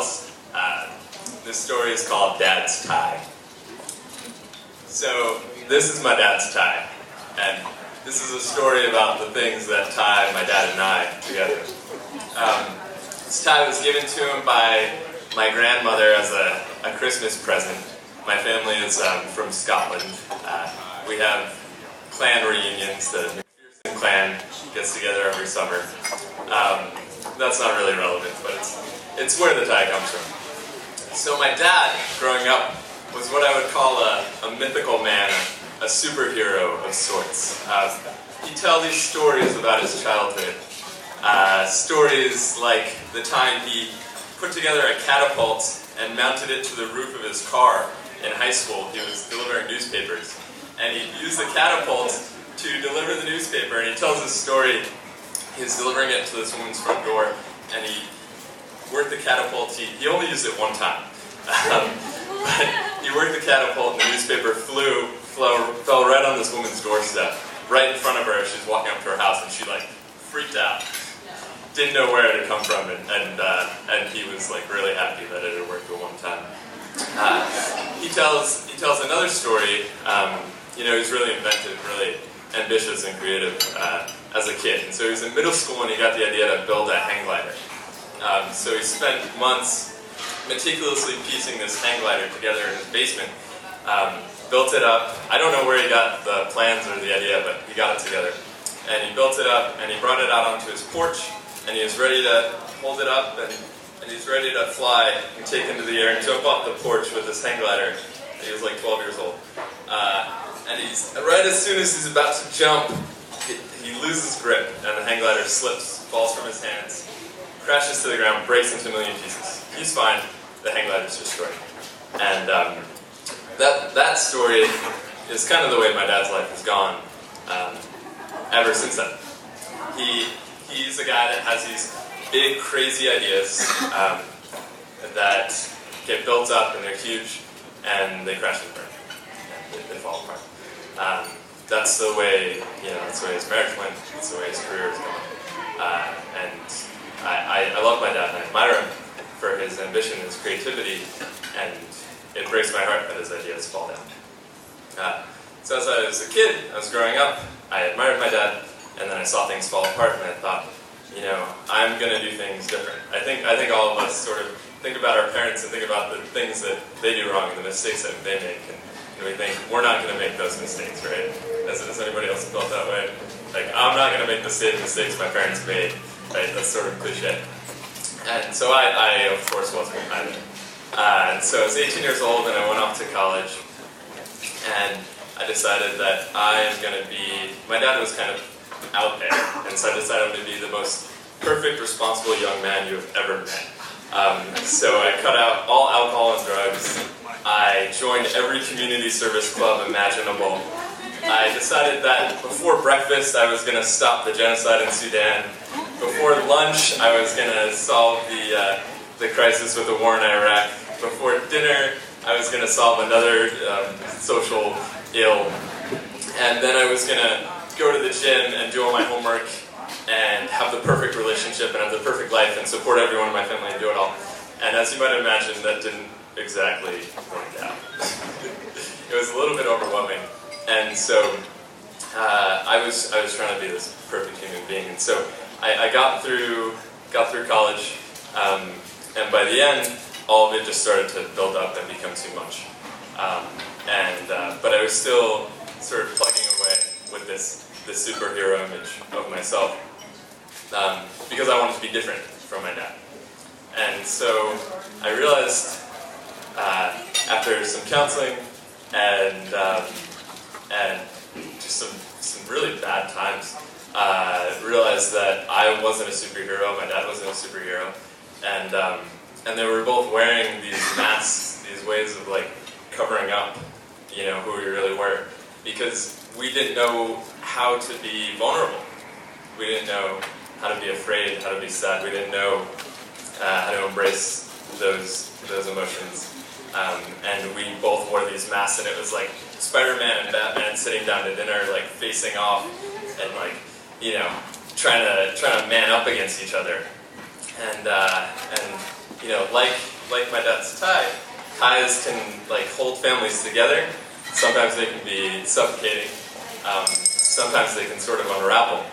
else. This story is called Dad's Tie. So this is my dad's tie, and this is a story about the things that tie my dad and I together. This tie was given to him by my grandmother as a Christmas present. My family is from Scotland. We have clan reunions. The McPherson clan gets together every summer. That's not really relevant, but it's where the tie comes from. So my dad, growing up, was what I would call a mythical man, a superhero of sorts. He'd tell these stories about his childhood. Stories like the time he put together a catapult and mounted it to the roof of his car in high school. He was delivering newspapers. And he used the catapult to deliver the newspaper. And he tells this story. He was delivering it to this woman's front door. And he worked the catapult. He only used it one time. But he worked the catapult and the newspaper fell right on this woman's doorstep, right in front of her as she's walking up to her house, and she freaked out. Didn't know where it had come from, and he was really happy that it had worked the one time. He tells another story. He's really inventive, really ambitious and creative as a kid. And so he was in middle school and he got the idea to build a hang glider. So he spent months meticulously piecing this hang glider together in his basement. Built it up. I don't know where he got the plans or the idea, but he got it together. And he built it up and he brought it out onto his porch. And he was ready to hold it up, and he's ready to fly and take into the air and jump off the porch with this hang glider. He was 12 years old. And he's right as soon as he's about to jump, he loses grip, and the hang glider slips, falls from his hands, crashes to the ground, breaks into a million pieces. He's fine. The hang glider's destroyed. And that story is kind of the way my dad's life has gone ever since then. He's a guy that has these big, crazy ideas that get built up and they're huge, and they crash and burn. They fall apart. That's the way his marriage went. That's the way his career is going. And I love my dad, and I admire him for his ambition and his creativity, and it breaks my heart that his ideas fall down. So as I was a kid, I was growing up, I admired my dad, and then I saw things fall apart, and I thought, I'm going to do things different. I think all of us sort of think about our parents and think about the things that they do wrong and the mistakes that they make, and we think, we're not going to make those mistakes, right? Has anybody else felt that way? I'm not going to make the same mistakes my parents made, right? That's sort of cliche. And so I of course, wasn't either. And so I was 18 years old, and I went off to college, and I decided that I am going to be, my dad was kind of out there, and so I decided to be the most perfect, responsible young man you have ever met. So I cut out all alcohol and drugs. I joined every community service club imaginable. I decided that before breakfast I was going to stop the genocide in Sudan. Before lunch I was going to solve the crisis with the war in Iraq. Before dinner I was going to solve another social ill. And then I was going to go to the gym and do all my homework and have the perfect relationship and have the perfect life and support everyone in my family and do it all. And as you might imagine, that didn't exactly work out. It was a little bit overwhelming. And so I was trying to be this perfect human being. And so I got through college, and by the end, all of it just started to build up and become too much. But I was still sort of plugging away with this superhero image of myself, because I wanted to be different from my dad. And so I realized, after some counseling and just some really bad times, realized that I wasn't a superhero, my dad wasn't a superhero, and they were both wearing these masks, these ways of covering up, who we really were, because we didn't know how to be vulnerable. We didn't know how to be afraid, how to be sad. We didn't know how to embrace those emotions. And we both wore these masks, and it was like Spider-Man and Batman sitting down to dinner, facing off, and trying to man up against each other. And like my dad's tie, ties can like hold families together. Sometimes they can be suffocating. Sometimes they can sort of unravel.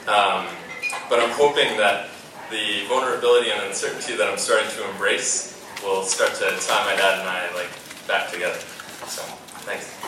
But I'm hoping that the vulnerability and uncertainty that I'm starting to embrace will start to tie my dad and I like back together. So, thanks.